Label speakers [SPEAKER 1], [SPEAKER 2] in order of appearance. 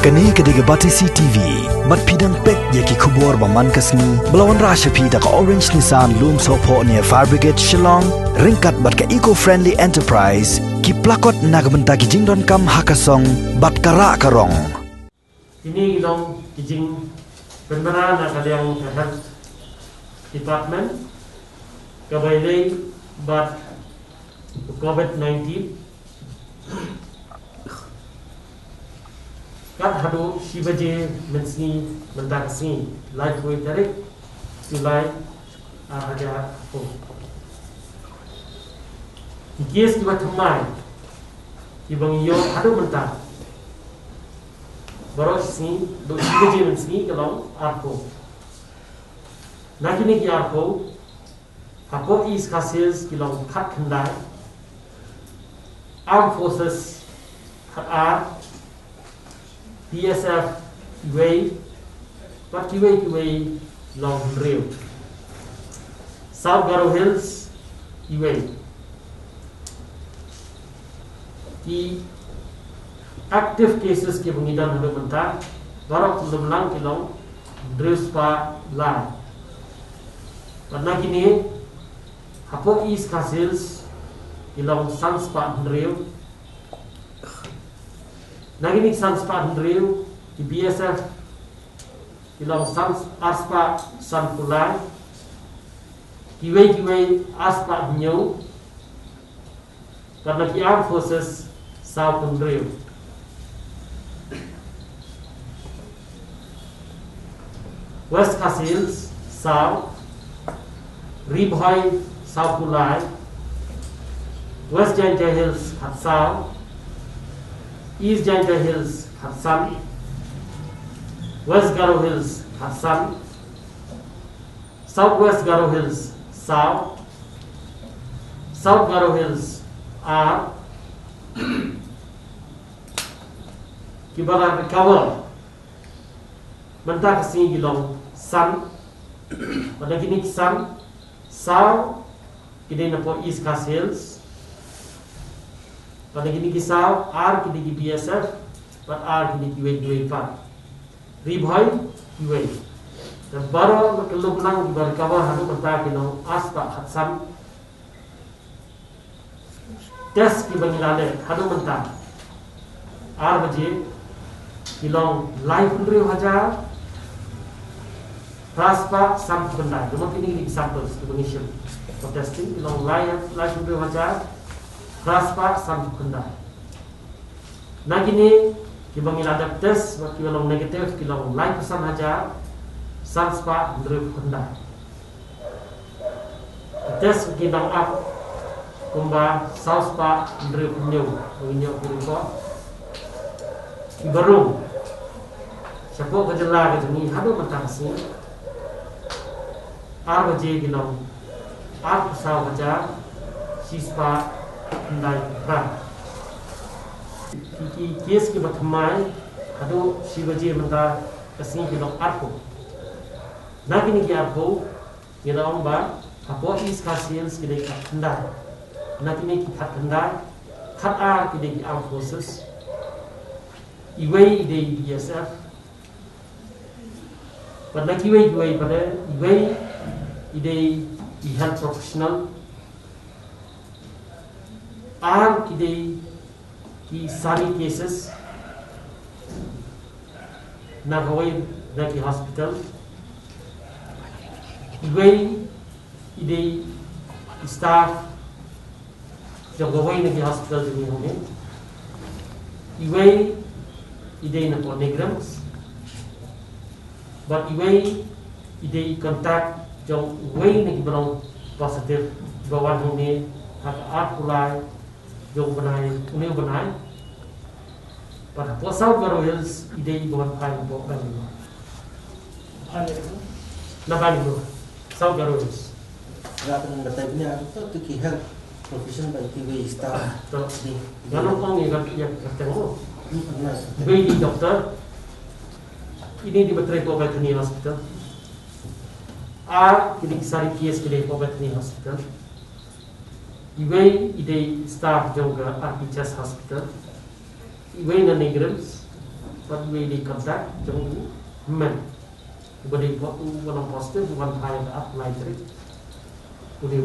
[SPEAKER 1] Kani kediga batisi TV, mat pidang pek yaki kubur baman kasni, belawan rasha pida ka Orange Nissan Loom Sopo near Fire Brigade Shillong, ringkat bat ka eco-friendly enterprise, ki plakot nagbenta ki jingdon kam hakasong, bat kara karong.
[SPEAKER 2] Ini ilong kijing benar na kaliang health department kabailay bat COVID-19 kat hadu shibaje mensni mendaksni live way tarik July aja ko ikes kiba thamai ibang yo hadu mentak baros ni do shibaje mensni kalong arko nakini ki arko apo is kases kilong khat khandai armed forces khat PSF way, but way long rail. South Garo Hills way. The active cases ke pengidan hadu mentah, barok lemlang kilong dress pa line. Karena gini, hapo East Hills kilong sans pa rail. Nagini sans pa Andrew, di BSF, ilang sans aspa san pulai, kiway aspa nyo, karena ki armed forces South Andrew. West Castles, South, Ribhoi, South Pulai, West Giant Hills, South, East Giant Hills, Hassan, West Garo Hills, Hassan, Southwest Garo Hills, South, South Garo Hills, R, Kiba recover, Mentak sing gilong Sun, pada kini Sun, South, kini napo East Coast Hills. Pada kini kisah R kini BSF, but R kini QA Ribhoi QA. Dan baru kelum lang berkawan hadu mentah kino aspa hatsam tes ki bangilale hadu mentah R baje kilong live undri haja raspa sam benda. Demo kini examples to initial for testing kilong live undri haja raspa sam kunda. Nagini kibang ilada test wat kilong negatif kilong live pesan haja samspa drip kunda. Test kibang up kumba sauspa drip nyu ko. Ibarum. Siapa kejela kejeni hadu mentangsi. Arbaje kilong up saw haja sispa Ndai Bra. Iki kes ke bathamai hadu shivaji manda kasing kilong arko. Nakini ki arko kira omba apo is kasiens kide katanda. Nakini ki katanda kat ar kide ki armed forces. Iway ide BSF. Pada iway pada iway ide health professional. R kide ki sari cases na Hawaii Raki Hospital iway ide staff jog Hawaii Raki Hospital jini hone iway ide na phonograms but iway ide contact jog Hawaii Raki belong positive bawan hone hak art pulai jong benai, unil benai. Pada South Garo Hills, ide bukan kain bukan itu. Nampak itu South Garo Hills.
[SPEAKER 3] Rakan bertanya itu tuh health profession by TV staff.
[SPEAKER 2] Terus di, kalau orang yang ketemu, di dokter, ini di Betray Poverty Hospital. R, kini kisari kies kini Poverty Hospital. Iway ide staff juga RPHS Hospital. Iway na Negrams but we the contact trong men body what one positive one high up nitric body